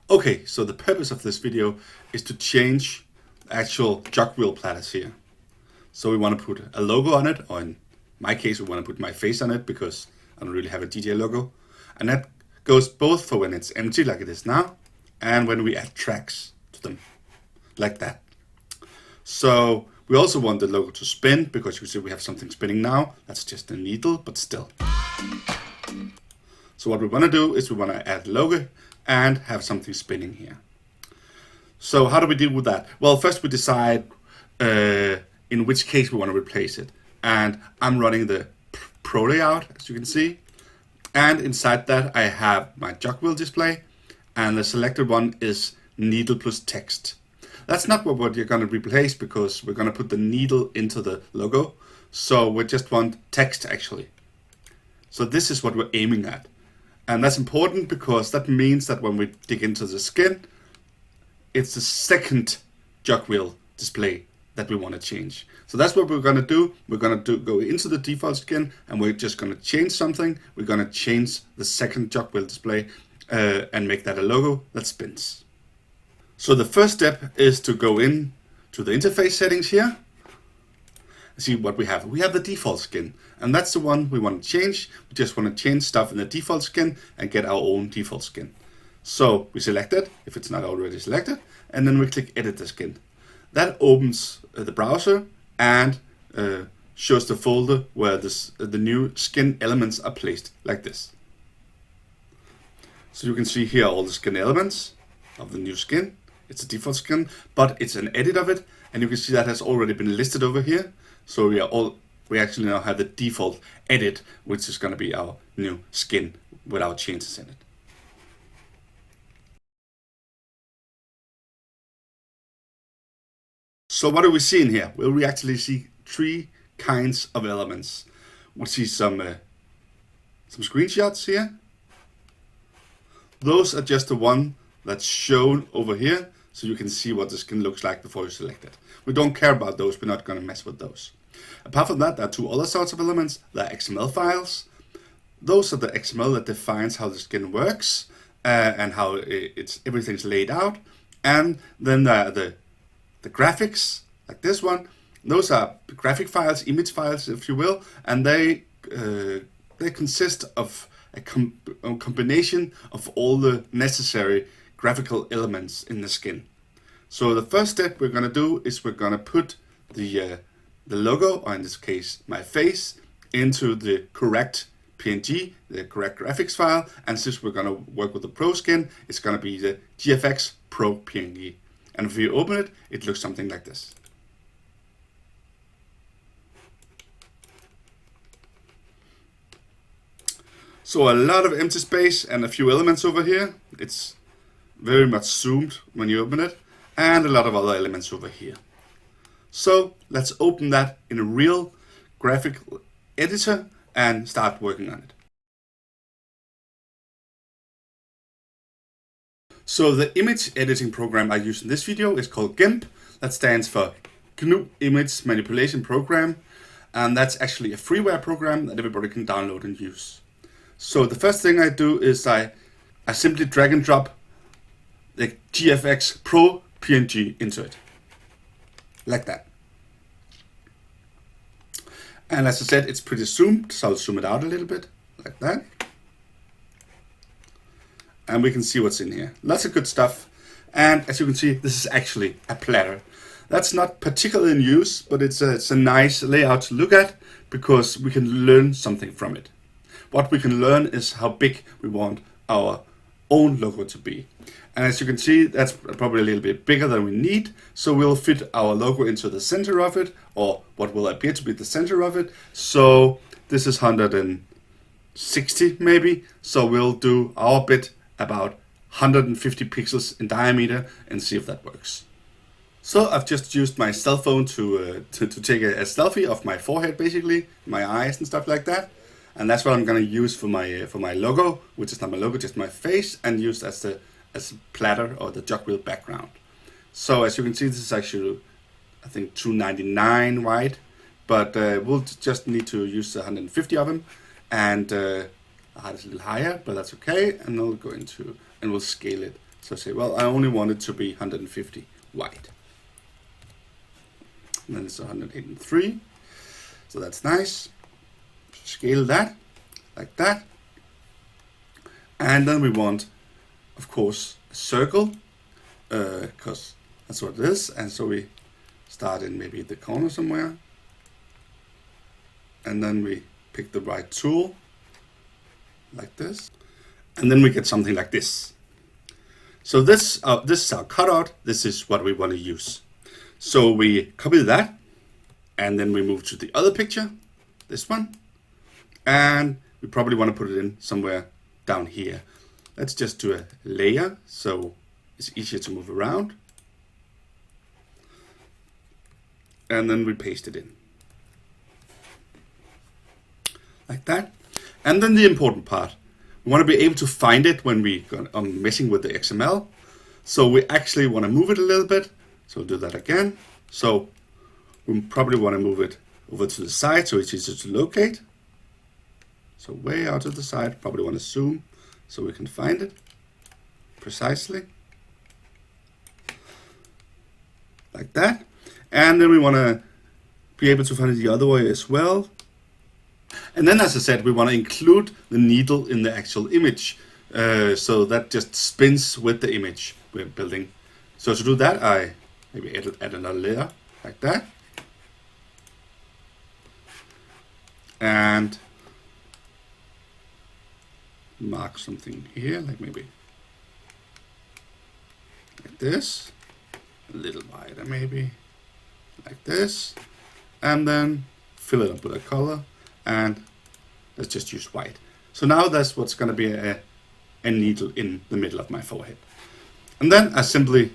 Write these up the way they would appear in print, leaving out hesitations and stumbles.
Okay, so the purpose of this video is to change actual jogwheel platters here. So we want to put a logo on it, or in my case, we want to put my face on it because I don't really have a DJ logo. And that goes both for when it's empty, like it is now, and when we add tracks to them, like that. So we also want the logo to spin because you see we have something spinning now. That's just a needle, but still. So what we want to do is we want to add logo and have something spinning here. So how do we deal with that? Well, first we decide in which case we want to replace it. And I'm running the Pro layout, as you can see. And inside that I have my jogwheel display. And the selected one is needle plus text. That's not what you're going to replace because we're going to put the needle into the logo. So we just want text actually. So this is what we're aiming at. And that's important because that means that when we dig into the skin, it's the second jogwheel display that we want to change. So that's what we're going to do. We're going to go into the default skin and we're just going to change something. We're going to change the second jogwheel display and make that a logo that spins. So the first step is to go in to the interface settings here. See what we have. We have the default skin, and that's the one we want to change. We just want to change stuff in the default skin and get our own default skin. So we select it, if it's not already selected, and then we click edit the skin. That opens the browser and shows the folder where the new skin elements are placed, like this. So you can see here all the skin elements of the new skin. It's a default skin, but it's an edit of it, and you can see that has already been listed over here. So we actually now have the default edit, which is going to be our new skin without changes in it. So what do we see in here? Well, we actually see three kinds of elements. We see some screenshots here. Those are just the one that's shown over here, so you can see what the skin looks like before you select it. We don't care about those, we're not going to mess with those. Apart from that, there are two other sorts of elements. There are XML files. Those are the XML that defines how the skin works and how everything's laid out. And then there are the graphics, like this one. Those are graphic files, image files, if you will, and they consist of a combination of all the necessary graphical elements in the skin. So the first step we're going to do is we're going to put the logo, or in this case my face, into the correct PNG, the correct graphics file. And since we're going to work with the Pro skin, it's going to be the GFX Pro PNG. And if you open it, it looks something like this. So a lot of empty space and a few elements over here. It's very much zoomed when you open it, and a lot of other elements over here. So let's open that in a real graphic editor and start working on it. So the image editing program I use in this video is called GIMP. That stands for GNU Image Manipulation Program, and that's actually a freeware program that everybody can download and use. So the first thing I do is I simply drag and drop the GFX Pro PNG into it, like that. And as I said, it's pretty zoomed, so I'll zoom it out a little bit, like that. And we can see what's in here. Lots of good stuff. And as you can see, this is actually a platter. That's not particularly in use, but it's a nice layout to look at because we can learn something from it. What we can learn is how big we want our own logo to be. And as you can see, that's probably a little bit bigger than we need. So we'll fit our logo into the center of it, or what will appear to be the center of it. So this is 160 maybe. So we'll do our bit about 150 pixels in diameter and see if that works. So I've just used my cell phone to take a selfie of my forehead, basically, my eyes and stuff like that. And that's what I'm going to use for my logo, which is not my logo, just my face, and used as a platter or the jogwheel background. So as you can see, this is actually, I think, 299 wide, but we'll just need to use 150 of them, and the height is a little higher, but that's okay. And I'll go into and we'll scale it So say, well, I only want it to be 150 wide. And then it's 183. So that's nice. Scale that like that. And then we want, of course, a circle, because that's what it is. And so we start in maybe the corner somewhere. And then we pick the right tool, like this. And then we get something like this. So this is our cutout. This is what we want to use. So we copy that, and then we move to the other picture, this one. And we probably want to put it in somewhere down here. Let's just do a layer so it's easier to move around. And then we paste it in. Like that. And then the important part. We want to be able to find it when we are messing with the XML. So we actually want to move it a little bit. So we'll do that again. So we probably want to move it over to the side so it's easier to locate. So way out to the side, probably want to zoom so we can find it precisely. Like that. And then we want to be able to find it the other way as well. And then, as I said, we want to include the needle in the actual image. So that just spins with the image we're building. So to do that, I maybe add another layer like that. And mark something here, like maybe like this. A little wider maybe, like this. And then fill it up with a color. And let's just use white. So now that's what's going to be a needle in the middle of my forehead. And then I simply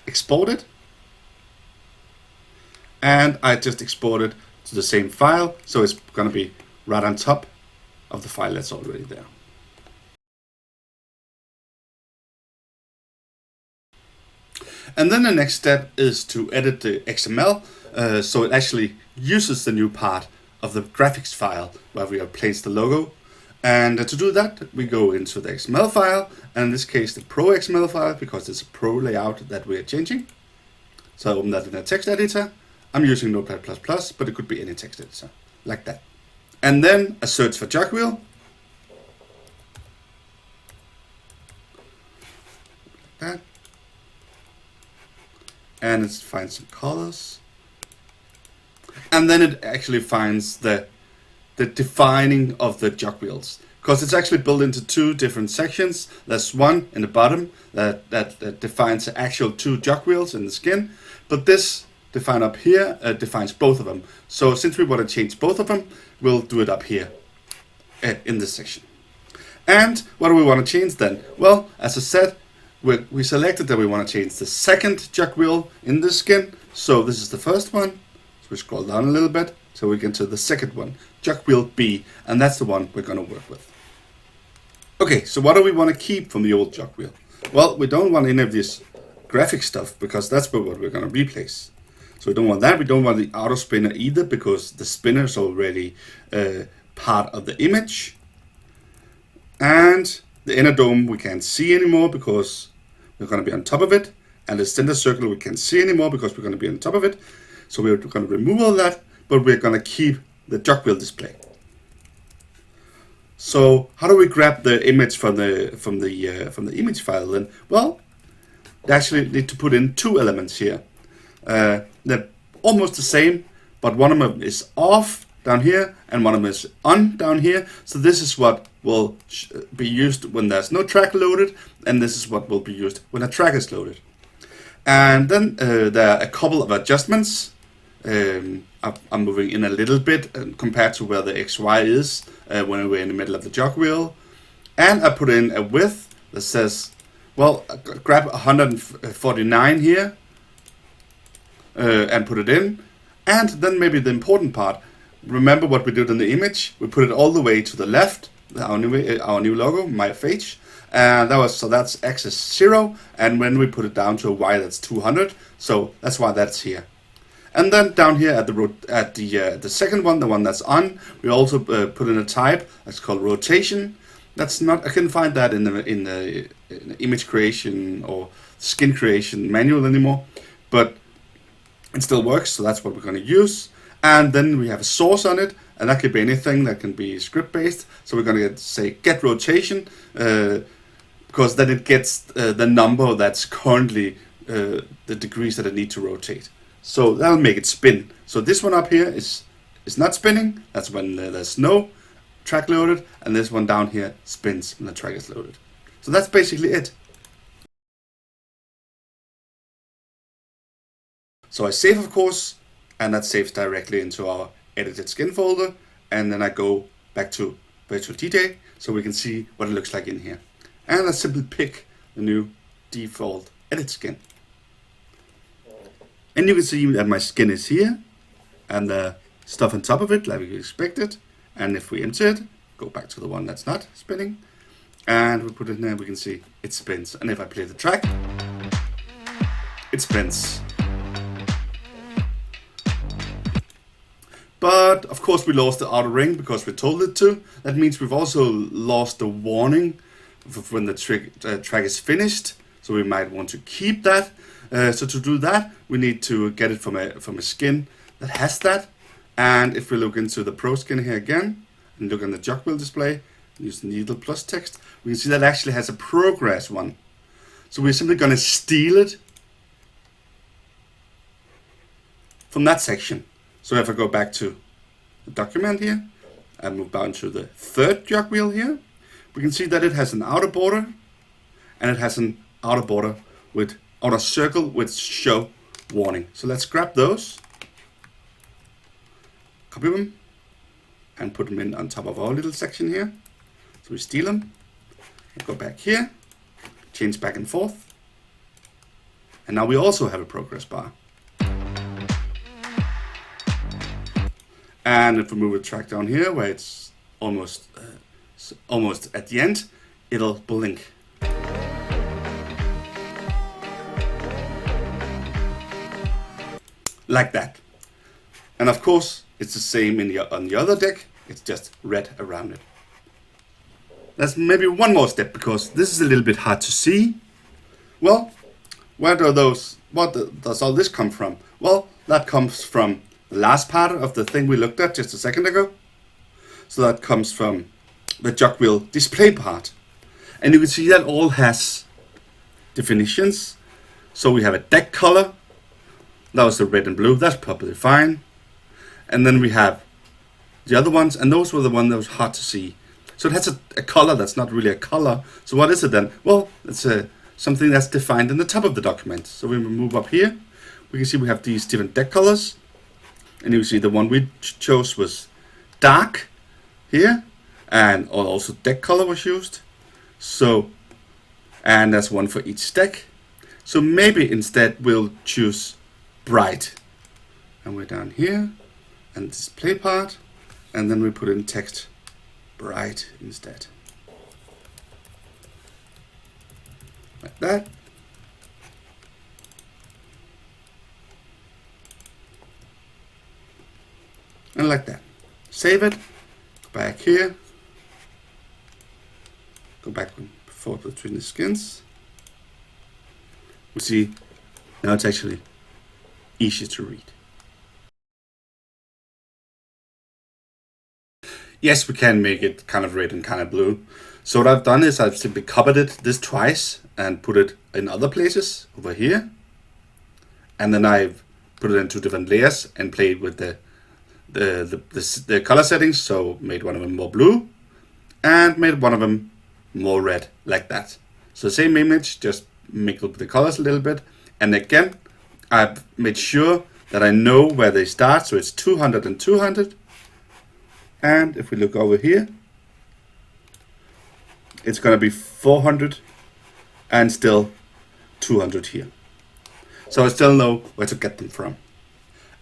export it. And I just export it to the same file. So it's going to be right on top of the file that's already there. And then the next step is to edit the XML. So it actually uses the new part of the graphics file where we have placed the logo. And to do that, we go into the XML file, and in this case the Pro XML file, because it's a Pro layout that we are changing. So I open that in a text editor. I'm using Notepad++, but it could be any text editor, like that. And then a search for jogwheel. Like that. And it finds some colors. And then it actually finds the defining of the jogwheels, because it's actually built into two different sections. There's one in the bottom that defines the actual two jogwheels in the skin, but this define up here defines both of them. So since we want to change both of them, we'll do it up here in this section. And what do we want to change then? Well, as I said, we selected that we want to change the second jogwheel in the skin. So this is the first one. So we scroll down a little bit so we get to the second one, jogwheel B, and that's the one we're going to work with. Okay, so what do we want to keep from the old jogwheel? Well, we don't want any of this graphic stuff, because that's what we're going to replace. So we don't want that. We don't want the auto spinner either, because the spinner is already part of the image. And the inner dome we can't see anymore because we're going to be on top of it. And the center circle we can't see anymore because we're going to be on top of it. So we're going to remove all that, but we're going to keep the jogwheel display. So how do we grab the image from the image file then? Well, we actually need to put in two elements here. They're almost the same, but one of them is off down here and one of them is on down here. So this is what will be used when there's no track loaded, and this is what will be used when a track is loaded. And then there are a couple of adjustments. I'm moving in a little bit compared to where the XY is when we're in the middle of the jogwheel. And I put in a width that says, well, grab 149 here and put it in. And then maybe the important part, remember what we did in the image? We put it all the way to the left, our new logo, my face. And that's X is 0, and when we put it down to a Y, that's 200. So that's why that's here. And then down here at the second one, the one that's on, we also put in a type that's called rotation. That's not, I couldn't find that in the image creation or skin creation manual anymore, but it still works, so that's what we're going to use. And then we have a source on it, and that could be anything. That can be script based. So we're going to say get rotation, because then it gets the number that's currently the degrees that I need to rotate. So that'll make it spin. So this one up here is not spinning. That's when there's no track loaded, and this one down here spins when the track is loaded. So that's basically it. So I save, of course, and that saves directly into our edited skin folder. And then I go back to Virtual DJ so we can see what it looks like in here. And I simply pick the new default edit skin. And you can see that my skin is here and the stuff on top of it like we expected. And if we enter it, go back to the one that's not spinning, and we put it in there, we can see it spins. And if I play the track, it spins. But of course we lost the outer ring because we told it to. That means we've also lost the warning of when the track is finished. So we might want to keep that. So to do that, we need to get it from a skin that has that. And if we look into the Pro skin here again, and look on the jogwheel display, use needle plus text, we can see that actually has a progress one. So we're simply going to steal it from that section. So if I go back to the document here, and move down to the third jogwheel here, we can see that it has an outer border, and it has an outer border with outer circle with show warning. So let's grab those, copy them, and put them in on top of our little section here. So we steal them, go back here, change back and forth, and now we also have a progress bar. And if we move the track down here, where it's almost at the end, it'll blink. Like that. And of course, it's the same on the other deck. It's just red around it. There's maybe one more step, because this is a little bit hard to see. Well, what does all this come from? Well, that comes from the last part of the thing we looked at just a second ago. So that comes from the jogwheel display part. And you can see that all has definitions. So we have a deck color. That was the red and blue. That's probably fine. And then we have the other ones, and those were the ones that was hard to see. So it has a color that's not really a color. So what is it then? Well, it's something that's defined in the top of the document. So when we move up here, we can see we have these different deck colors. And you can see the one we chose was dark here, and also deck color was used. So, and that's one for each deck. So maybe instead we'll choose bright. And we're down here, and display part, and then we put in text bright instead. Like that. And like that. Save it. Go back here. Go back and forth between the skins. We see now it's actually easier to read. Yes, we can make it kind of red and kind of blue. So what I've done is I've simply copied this twice and put it in other places over here. And then I've put it into different layers and played with the color settings. So made one of them more blue and made one of them more red, like that. So same image, just mingled the colors a little bit. And again, I've made sure that I know where they start. So it's 200 and 200. And if we look over here, it's going to be 400 and still 200 here. So I still know where to get them from.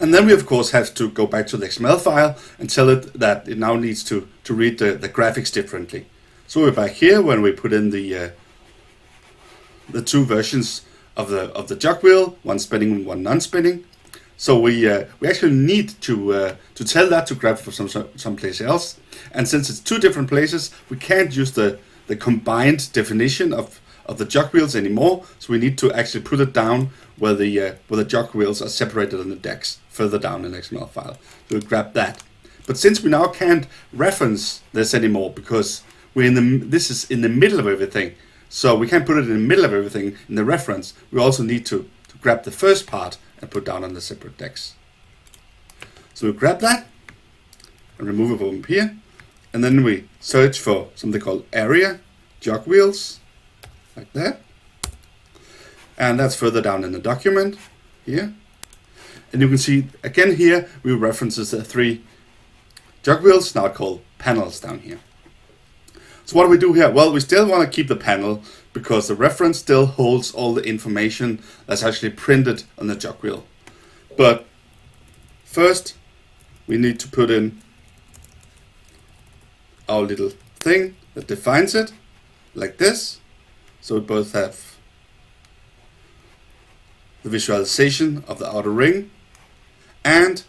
And then we of course have to go back to the XML file and tell it that it now needs to read the graphics differently. So we're back here when we put in the two versions of the jogwheel, one spinning and one non-spinning. So we actually need to tell that to grab from someplace else. And since it's two different places, we can't use the combined definition of the jogwheels anymore. So we need to actually put it down where the jogwheels are separated on the decks, further down in the XML file. So we'll grab that. But since we now can't reference this anymore because this is in the middle of everything, so we can't put it in the middle of everything in the reference, we also need to grab the first part and put down on the separate decks. So we grab that and remove it from here, and then we search for something called area jogwheels, like that. And that's further down in the document here. And you can see again here we references the three jogwheels, now called panels down here. So what do we do here? Well, we still want to keep the panel because the reference still holds all the information that's actually printed on the jogwheel. But first, we need to put in our little thing that defines it, like this. So we both have the visualization of the outer ring and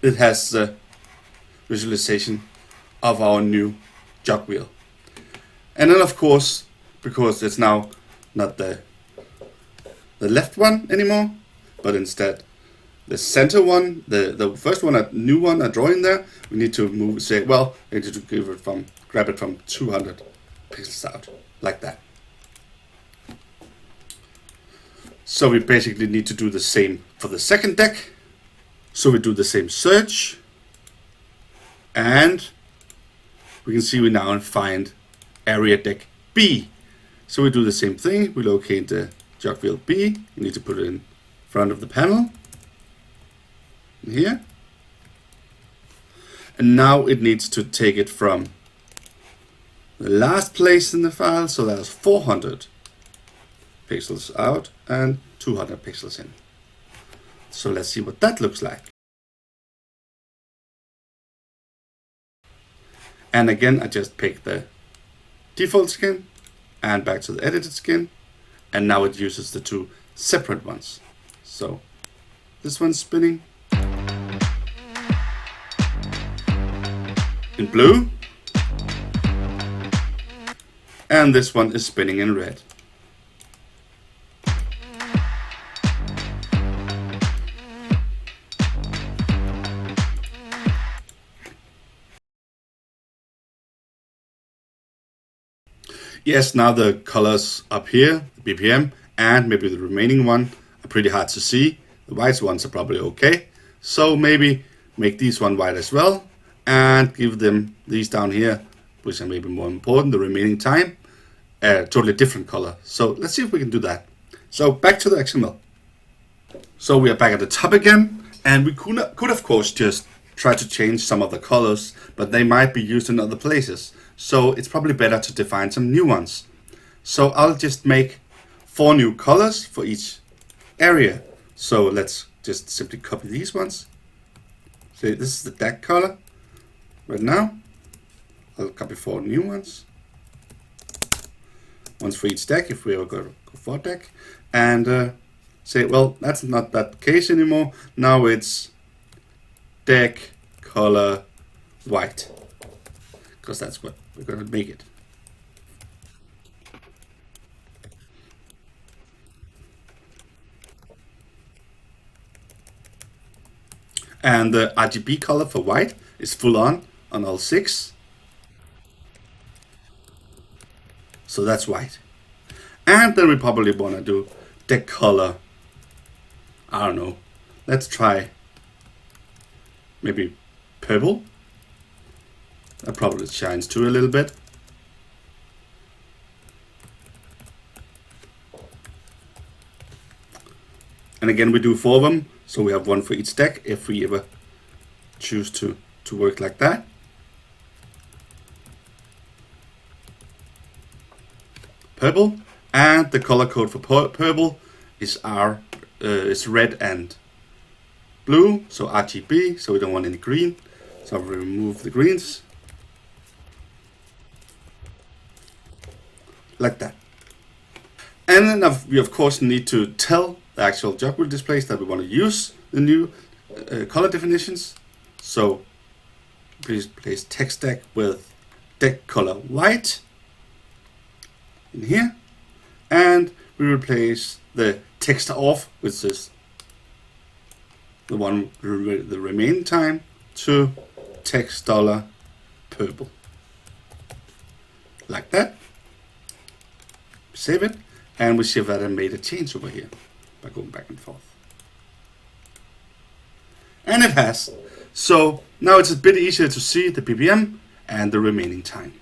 it has the visualization of our new jogwheel. And then of course, because it's now not the left one anymore, but instead the center one, the first one, a new one, a drawing there, we need to say, well, we need to grab it from 200 pixels out, like that. So we basically need to do the same for the second deck. So we do the same search, and we can see we now find area deck B. So we do the same thing. We locate the jogwheel B. We need to put it in front of the panel here. And now it needs to take it from the last place in the file. So that's 400 pixels out and 200 pixels in. So let's see what that looks like. And again, I just pick the default skin and back to the edited skin. And now it uses the two separate ones. So this one's spinning in blue. And this one is spinning in red. Yes, now the colors up here, the BPM, and maybe the remaining one are pretty hard to see. The white ones are probably okay. So maybe make these one white as well and give them these down here, which are maybe more important, the remaining time, a totally different color. So let's see if we can do that. So back to the XML. So we are back at the top again, and we could of course just try to change some of the colors, but they might be used in other places. So it's probably better to define some new ones. So I'll just make 4 new colors for each area. So let's just simply copy these ones. So this is the deck color right now. I'll copy 4 new ones. Ones for each deck if we ever go for a deck. And say, well, that's not that case anymore. Now it's deck color white, because that's what we're going to make it. And the RGB color for white is full on all 6. So that's white. And then we probably want to do deck color, I don't know, let's try maybe purple. That probably shines too a little bit. And again, we do 4 of them, so we have 1 for each deck if we ever choose to work like that. Purple, and the color code for purple is is red and blue, so RGB, so we don't want any green. So I'll remove the greens. Like that. And then we of course need to tell the actual jogwheel displays that we want to use the new color definitions. So please place text deck with deck color white in here, and we replace the text off, which is the one the remaining time, to text $purple, like that. Save it, and we see that I made a change over here by going back and forth. And it has. So now it's a bit easier to see the ppm and the remaining time.